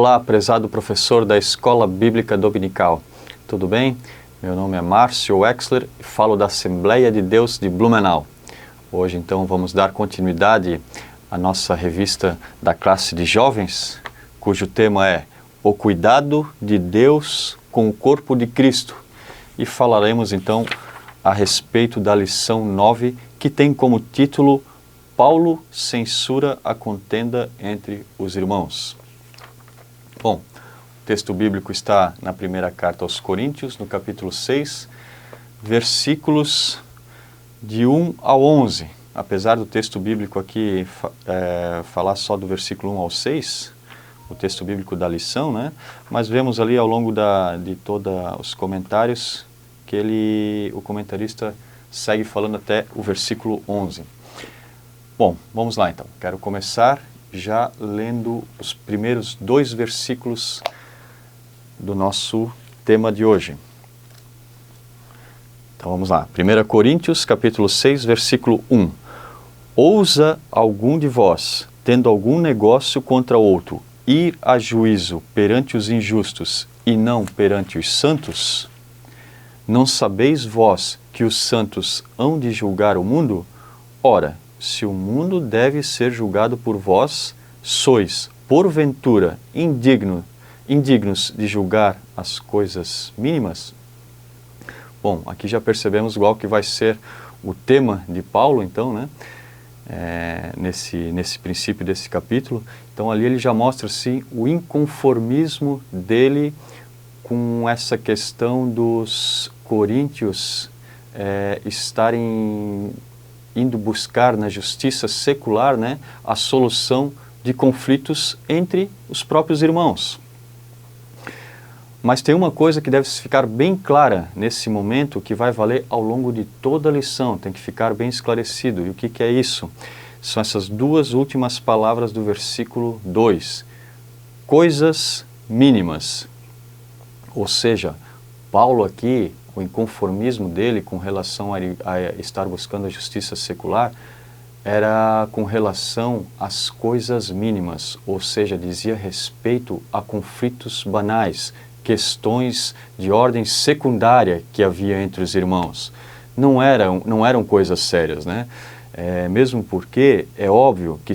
Olá, prezado professor da Escola Bíblica Dominical. Tudo bem? Meu nome é Márcio Wexler e falo da Assembleia de Deus de Blumenau. Hoje, então, vamos dar continuidade à nossa revista da classe de jovens, cujo tema é O Cuidado de Deus com o Corpo de Cristo. E falaremos, então, a respeito da lição 9, que tem como título Paulo censura a contenda entre os irmãos. Bom, o texto bíblico está na primeira carta aos Coríntios, no capítulo 6, versículos de 1 ao 11. Apesar do texto bíblico aqui falar só do versículo 1 ao 6, o texto bíblico da lição, né? Mas vemos ali ao longo de todos os comentários que o comentarista segue falando até o versículo 11. Bom, vamos lá então. Quero começar já lendo os primeiros 2 versículos do nosso tema de hoje. Então vamos lá. 1 Coríntios, capítulo 6, versículo 1. Ousa algum de vós, tendo algum negócio contra outro, ir a juízo perante os injustos e não perante os santos? Não sabeis vós que os santos hão de julgar o mundo? Ora, se o mundo deve ser julgado por vós, sois, porventura, indignos de julgar as coisas mínimas? Bom, aqui já percebemos qual que vai ser o tema de Paulo, então, né? Nesse princípio desse capítulo. Então, ali ele já mostra, sim, o inconformismo dele com essa questão dos coríntios estarem indo buscar na justiça secular, né, a solução de conflitos entre os próprios irmãos. Mas tem uma coisa que deve ficar bem clara nesse momento, que vai valer ao longo de toda a lição, tem que ficar bem esclarecido. E o que é isso? São essas 2 últimas palavras do versículo 2. Coisas mínimas. Ou seja, Paulo aqui, o inconformismo dele com relação a estar buscando a justiça secular, era com relação às coisas mínimas, ou seja, dizia respeito a conflitos banais, questões de ordem secundária que havia entre os irmãos. Não eram coisas sérias, né? Mesmo porque é óbvio que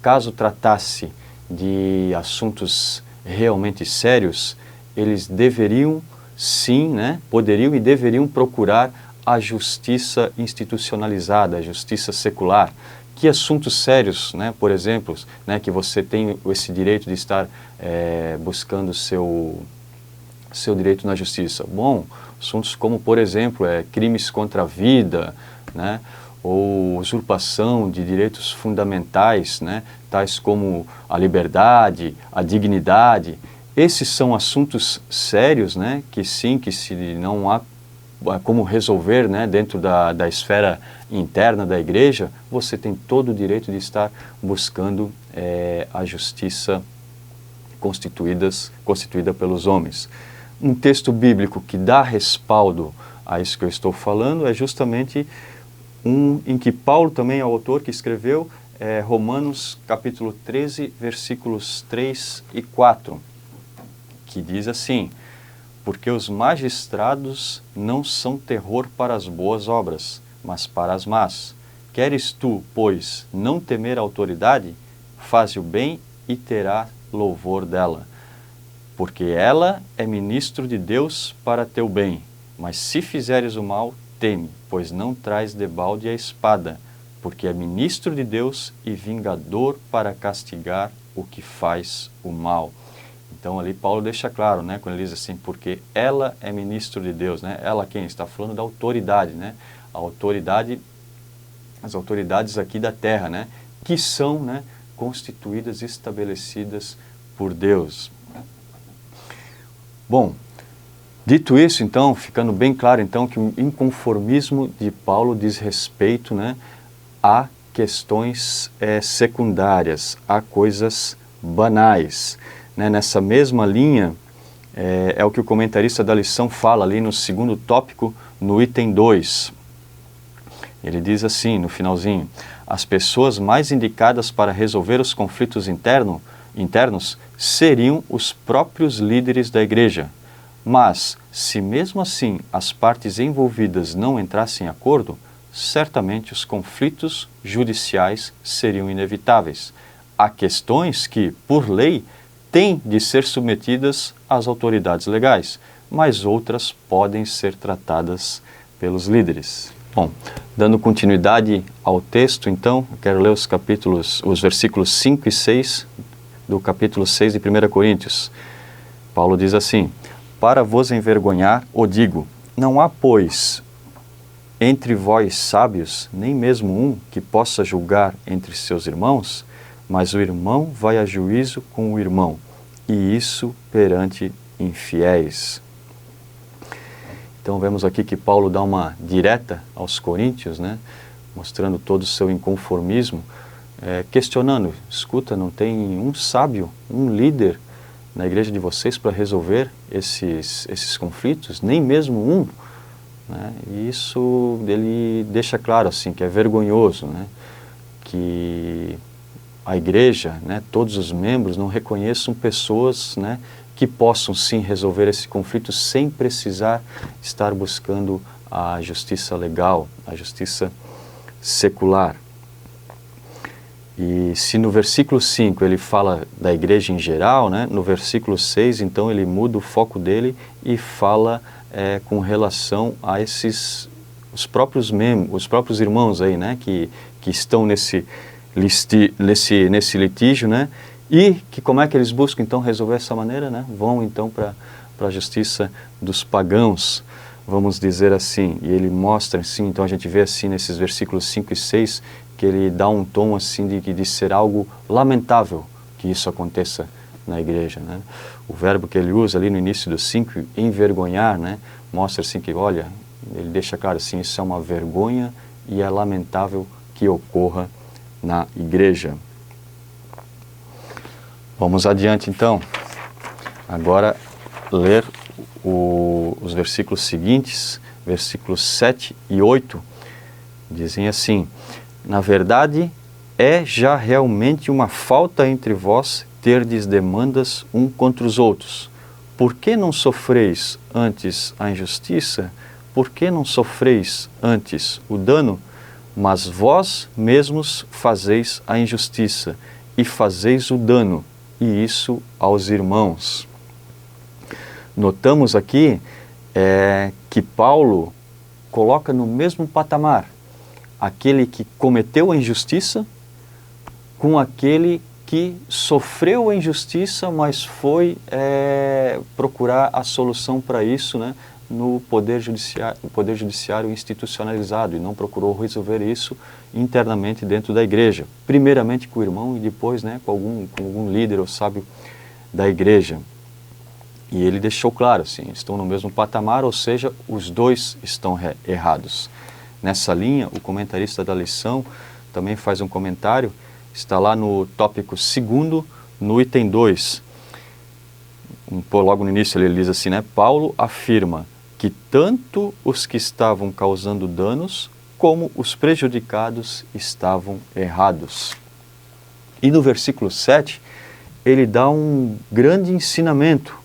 caso tratasse de assuntos realmente sérios, eles deveriam, sim, né, poderiam e deveriam procurar a justiça institucionalizada, a justiça secular. Que assuntos sérios, né, por exemplo, né, que você tem esse direito de estar buscando seu direito na justiça? Bom, assuntos como, por exemplo, crimes contra a vida, né, ou usurpação de direitos fundamentais, né, tais como a liberdade, a dignidade. Esses são assuntos sérios, né, que sim, que se não há como resolver, né, dentro da esfera interna da igreja, você tem todo o direito de estar buscando a justiça constituída pelos homens. Um texto bíblico que dá respaldo a isso que eu estou falando é justamente em que Paulo também é o autor que escreveu, Romanos capítulo 13, versículos 3 e 4. Que diz assim: porque os magistrados não são terror para as boas obras, mas para as más. Queres tu, pois, não temer a autoridade? Faze o bem e terá louvor dela. Porque ela é ministro de Deus para teu bem. Mas se fizeres o mal, teme, pois não traz debalde a espada, porque é ministro de Deus e vingador para castigar o que faz o mal. Então ali Paulo deixa claro, né, quando ele diz assim, porque ela é ministro de Deus, né? Ela quem? Está falando da autoridade, né? A autoridade, as autoridades aqui da terra, né? Que são, né, constituídas, estabelecidas por Deus. Bom, dito isso, então, ficando bem claro, então, que o inconformismo de Paulo diz respeito, né, a questões secundárias, a coisas banais. Né, nessa mesma linha, é o que o comentarista da lição fala ali no segundo tópico, no item 2. Ele diz assim, no finalzinho: as pessoas mais indicadas para resolver os conflitos internos seriam os próprios líderes da igreja. Mas, se mesmo assim as partes envolvidas não entrassem em acordo, certamente os conflitos judiciais seriam inevitáveis. Há questões que, por lei, têm de ser submetidas às autoridades legais, mas outras podem ser tratadas pelos líderes. Bom, dando continuidade ao texto, então, eu quero ler os versículos 5 e 6 do capítulo 6 de 1 Coríntios. Paulo diz assim: para vos envergonhar, o digo, não há, pois, entre vós sábios, nem mesmo um que possa julgar entre seus irmãos, mas o irmão vai a juízo com o irmão, e isso perante infiéis. Então vemos aqui que Paulo dá uma direta aos coríntios, né, mostrando todo o seu inconformismo, questionando, escuta, não tem um sábio, um líder na igreja de vocês para resolver esses conflitos, nem mesmo um, né? E isso ele deixa claro assim, que é vergonhoso, né, que a igreja, né, todos os membros não reconheçam pessoas, né, que possam sim resolver esse conflito sem precisar estar buscando a justiça legal, a justiça secular. E se no versículo 5 ele fala da igreja em geral, né, no versículo 6, então ele muda o foco dele e fala com relação a os próprios irmãos aí, né, que estão nesse litígio, né, e que como é que eles buscam então resolver essa maneira, né? Vão então para a justiça dos pagãos, vamos dizer assim. E ele mostra assim, então a gente vê assim nesses versículos 5 e 6, que ele dá um tom assim de ser algo lamentável que isso aconteça na igreja, né? O verbo que ele usa ali no início do 5, envergonhar, né? Mostra assim que, olha, ele deixa claro assim, isso é uma vergonha e é lamentável que ocorra na igreja. Vamos adiante então, agora ler os versículos seguintes, versículos 7 e 8, dizem assim: na verdade, é já realmente uma falta entre vós terdes demandas um contra os outros. Por que não sofreis antes a injustiça? Por que não sofreis antes o dano? Mas vós mesmos fazeis a injustiça e fazeis o dano, e isso aos irmãos. Notamos aqui que Paulo coloca no mesmo patamar aquele que cometeu a injustiça com aquele que sofreu a injustiça, mas foi procurar a solução para isso, né, no poder judiciário institucionalizado, e não procurou resolver isso internamente dentro da igreja, primeiramente com o irmão e depois, né, com algum líder ou sábio da igreja. E ele deixou claro, assim, estão no mesmo patamar, ou seja, os dois estão errados. Nessa linha, o comentarista da lição também faz um comentário, está lá no tópico 2º, no item 2. Logo no início ele diz assim, né, Paulo afirma que tanto os que estavam causando danos como os prejudicados estavam errados. E no versículo 7, ele dá um grande ensinamento,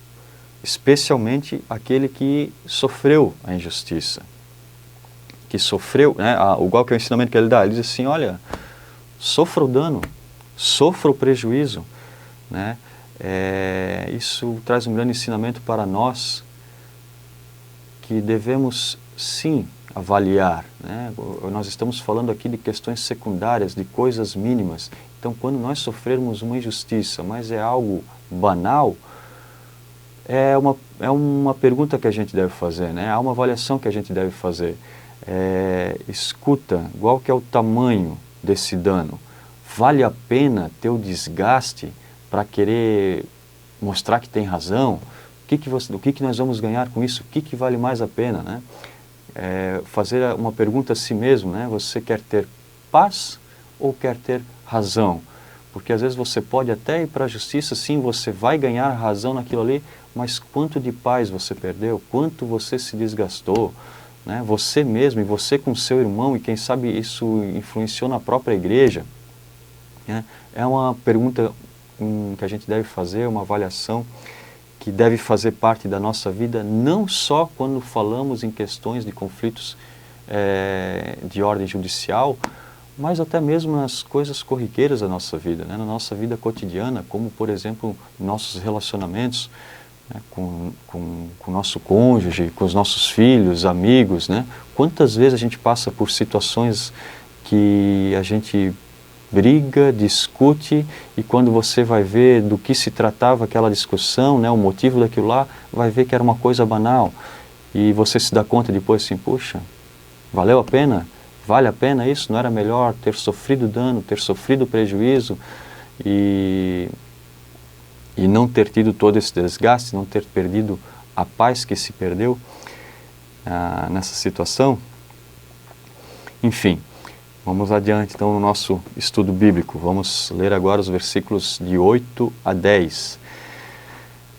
especialmente aquele que sofreu a injustiça. Que sofreu, né, igual que é o ensinamento que ele dá, ele diz assim, olha, sofra o dano, sofra o prejuízo, né? Isso traz um grande ensinamento para nós, que devemos sim avaliar, né? Nós estamos falando aqui de questões secundárias, de coisas mínimas. Então, quando nós sofrermos uma injustiça, mas é algo banal, é uma pergunta que a gente deve fazer, né? Há uma avaliação que a gente deve fazer. Escuta, qual que é o tamanho desse dano? Vale a pena ter o desgaste para querer mostrar que tem razão? O que nós vamos ganhar com isso? O que vale mais a pena, né? Fazer uma pergunta a si mesmo, né? Você quer ter paz ou quer ter razão? Porque às vezes você pode até ir para a justiça, sim, você vai ganhar razão naquilo ali, mas quanto de paz você perdeu? Quanto você se desgastou? Né? Você mesmo e você com seu irmão, e quem sabe isso influenciou na própria igreja, né? É uma pergunta que a gente deve fazer, uma avaliação que deve fazer parte da nossa vida, não só quando falamos em questões de conflitos de ordem judicial, mas até mesmo nas coisas corriqueiras da nossa vida, né? Na nossa vida cotidiana, como, por exemplo, nossos relacionamentos, né? com o nosso cônjuge, com os nossos filhos, amigos, né? Quantas vezes a gente passa por situações que a gente briga, discute, e quando você vai ver do que se tratava aquela discussão, né, o motivo daquilo lá, vai ver que era uma coisa banal, e você se dá conta depois assim, puxa, valeu a pena? Vale a pena isso? Não era melhor ter sofrido dano, ter sofrido prejuízo e não ter tido todo esse desgaste, não ter perdido a paz que se perdeu nessa situação? Enfim, vamos adiante então no nosso estudo bíblico. Vamos ler agora os versículos de 8 a 10.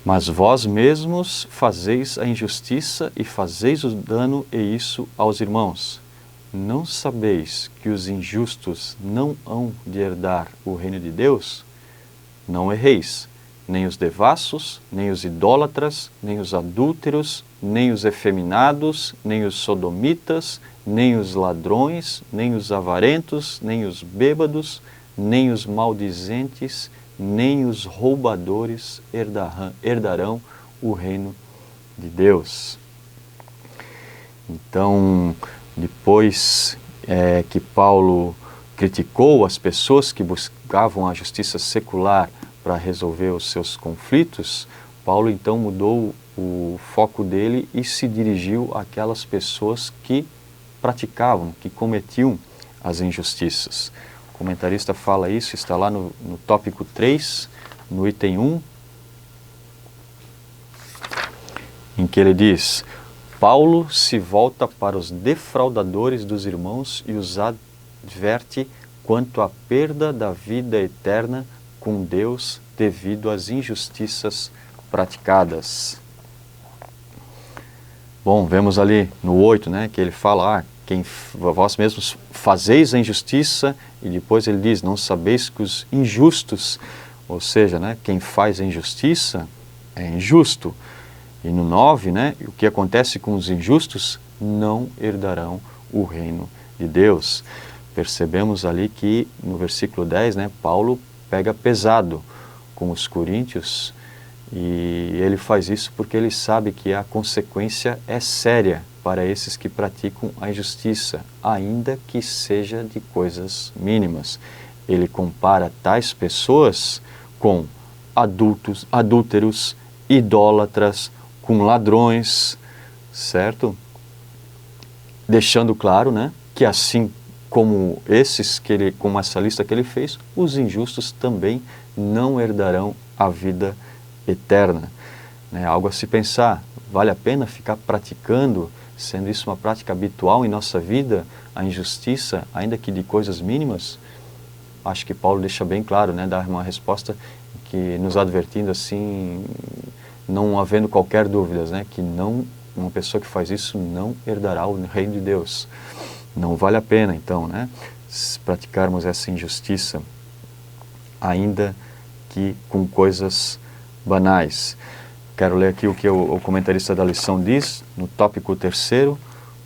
Mas vós mesmos fazeis a injustiça e fazeis o dano e isso aos irmãos. Não sabeis que os injustos não hão de herdar o reino de Deus? Não erreis, nem os devassos, nem os idólatras, nem os adúlteros, nem os efeminados, nem os sodomitas, nem os ladrões, nem os avarentos, nem os bêbados, nem os maldizentes, nem os roubadores herdarão o reino de Deus. Então, depois que Paulo criticou as pessoas que buscavam a justiça secular para resolver os seus conflitos, Paulo então mudou o foco dele e se dirigiu àquelas pessoas que praticavam, que cometiam as injustiças. O comentarista fala isso, está lá no tópico 3, no item 1, em que ele diz: Paulo se volta para os defraudadores dos irmãos e os adverte quanto à perda da vida eterna com Deus devido às injustiças praticadas. Bom, vemos ali no 8, né, que ele fala, vós mesmos fazeis a injustiça, e depois ele diz, não sabeis que os injustos, ou seja, né, quem faz a injustiça é injusto. E no 9, né, o que acontece com os injustos não herdarão o reino de Deus. Percebemos ali que no versículo 10, né, Paulo pega pesado com os coríntios, e ele faz isso porque ele sabe que a consequência é séria para esses que praticam a injustiça, ainda que seja de coisas mínimas. Ele compara tais pessoas com adúlteros, idólatras, com ladrões, certo? Deixando claro, né, que assim como como essa lista que ele fez, os injustos também não herdarão a vida eterna. Né? Algo a se pensar. Vale a pena ficar praticando, sendo isso uma prática habitual em nossa vida, a injustiça, ainda que de coisas mínimas? Acho que Paulo deixa bem claro, né, dar uma resposta que nos advertindo assim, não havendo qualquer dúvida, né, que uma pessoa que faz isso não herdará o reino de Deus. Não vale a pena, então, né, praticarmos essa injustiça, ainda que com coisas banais. Quero ler aqui o que o comentarista da lição diz, no tópico 3º,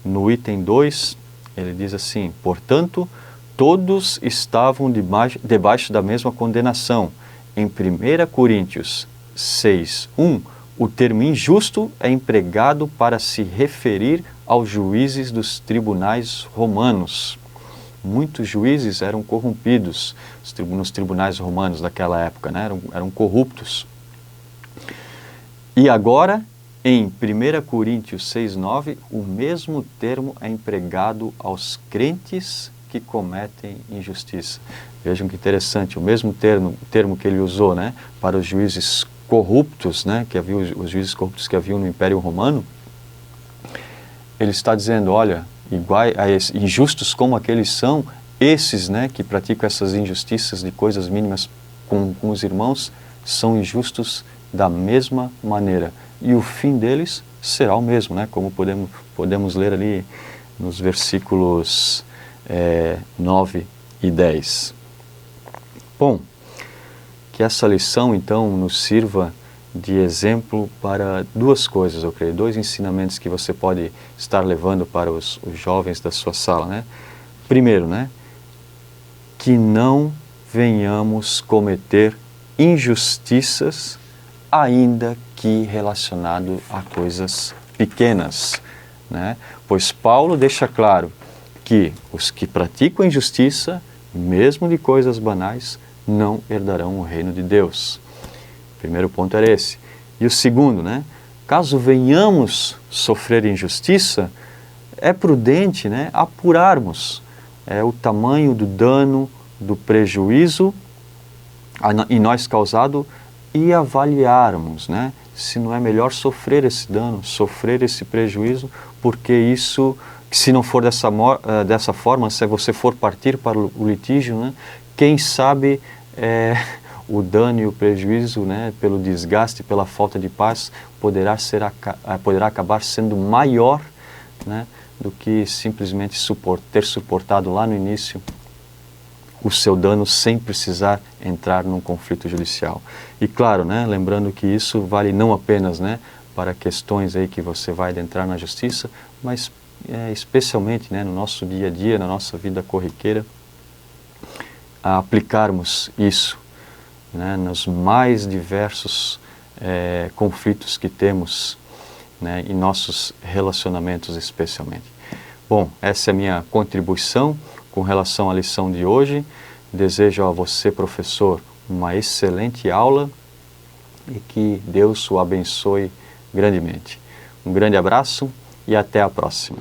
no item 2, ele diz assim: portanto, todos estavam debaixo da mesma condenação. Em 1 Coríntios 6:1, o termo injusto é empregado para se referir aos juízes dos tribunais romanos. Muitos juízes eram corrompidos nos tribunais romanos daquela época, né? eram corruptos. E agora, em 1 Coríntios 6:9, o mesmo termo é empregado aos crentes que cometem injustiça. Vejam que interessante, o mesmo termo que ele usou, né, para os juízes corruptos, né, que havia os juízes corruptos que haviam no Império Romano, ele está dizendo, olha, injustos como aqueles são, esses, né, que praticam essas injustiças de coisas mínimas com os irmãos, são injustos da mesma maneira. E o fim deles será o mesmo, né, como podemos ler ali nos versículos 9 e 10. Bom, Que essa lição, então, nos sirva de exemplo para duas coisas, eu creio, dois ensinamentos que você pode estar levando para os jovens da sua sala, né? Primeiro, né? Que não venhamos cometer injustiças, ainda que relacionado a coisas pequenas, né? Pois Paulo deixa claro que os que praticam injustiça, mesmo de coisas banais, não herdarão o reino de Deus. O primeiro ponto era esse. E o segundo, né? Caso venhamos sofrer injustiça, é prudente, né, apurarmos o tamanho do dano, do prejuízo em nós causado e avaliarmos, né, se não é melhor sofrer esse dano, sofrer esse prejuízo, porque isso, se não for dessa forma, se você for partir para o litígio, né, quem sabe o dano e o prejuízo, né, pelo desgaste, pela falta de paz, poderá acabar sendo maior, né, do que simplesmente ter suportado lá no início o seu dano sem precisar entrar num conflito judicial. E claro, né, lembrando que isso vale não apenas, né, para questões aí que você vai adentrar na justiça, mas especialmente, né, no nosso dia a dia, na nossa vida corriqueira, a aplicarmos isso, né, nos mais diversos conflitos que temos, né, em nossos relacionamentos especialmente. Bom, essa é a minha contribuição com relação à lição de hoje. Desejo a você, professor, uma excelente aula e que Deus o abençoe grandemente. Um grande abraço e até a próxima.